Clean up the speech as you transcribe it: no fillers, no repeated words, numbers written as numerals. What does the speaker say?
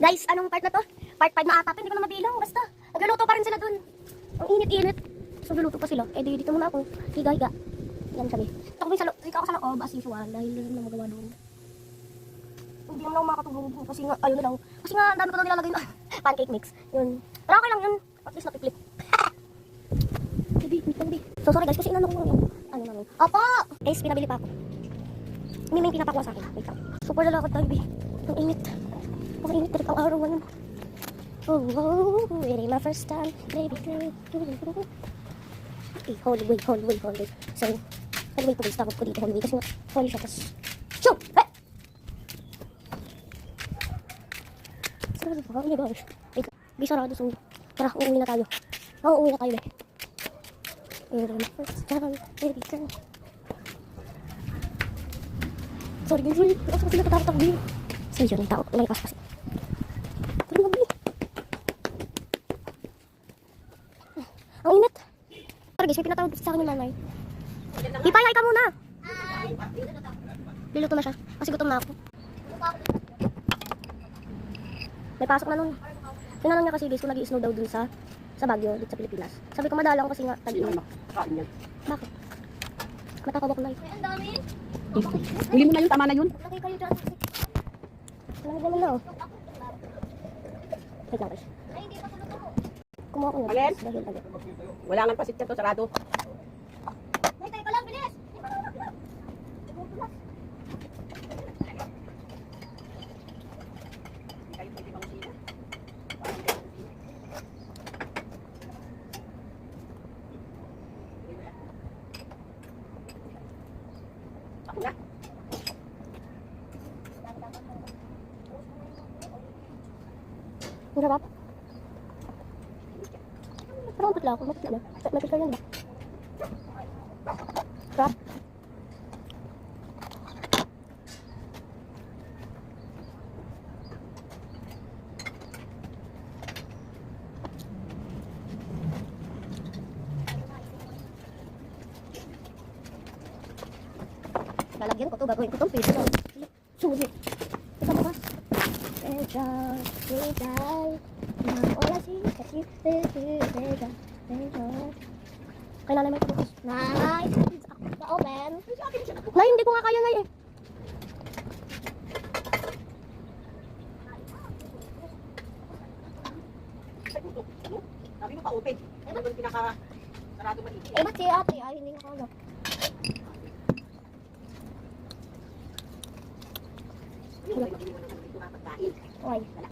Guys, anong part na to? Part 5 na ata. Hindi ko na mabilang. Basta, nagluluto pa rin sila dun. Ang init-init. So, nagluluto pa sila. Eh, dito muna ako. Higa-higa. Yan sabi. Dito ako sa loob as usual. Dahil hindi na magawa doon. Hindi naman ako makatulong. Kasi nga, ayun na lang. Kasi nga, dami ko na nilalagay na pancake mix. Yun. Pero okay lang yun. At least nakiplit. Baby. So, sorry guys. Kasi inano ko lang yung ano namin. Opo! Guys, pinabili pa ako. Hindi may pinapakuha sa akin. Wait lang. Super lalakad tayo, baby. Ang init. Ang init talaga ang araw ngayon. Oh, it ain't my first time, baby. Okay, hold it. So, anyway, stop ko dito, hold it. Kasi nga, hold siya, tas... Show! Eh! Sarado pa, oh my gosh. Wait, di sarado, so, tara, uuwi na tayo. Uuwi na tayo, eh. It ain't my first time, baby girl. Sorry, guys, ako sila katatakbi. So, yun, may tao, may kas kasi. Ang init. Sorry guys, may pinatawag sa akin yung nanay. Ipay, hi ka muna. Liluto na siya. Kasi gutom na ako. May pasok na nun. Tinanong niya kasi guys kung nag-i-snow daw dun sa Baguio, dito sa Pilipinas. Sabi ko madalang kasi nga tag-init. Bakit? Matakawak na yun. Ang dami. Huli mo na yun, tama na yun. Lagay kayo dyan. Lagay naman na oh. Wait lang guys. Kumuha ko na. Alin? Dahil agad. Wala nga pasit ka to, sarado. Ay, tayo ka lang, bilis! Ako na. Ang sarap. Pero ang patla ako, mapatla na. Mapatla yan ba? Sarap. Lalagyan ko to, gagawin ko itong piso. Sulit. Ito mo ba? Kay nanay may tubukas. Nay! Na-open. Nay, hindi ko nga kaya ngay eh. Sabi mo pa-open. Ano yung pinaka-sarado maliit? Eh, ba't si ate? Ay, hindi nga kaya. Hindi mo naman ito kapagkain. Okay.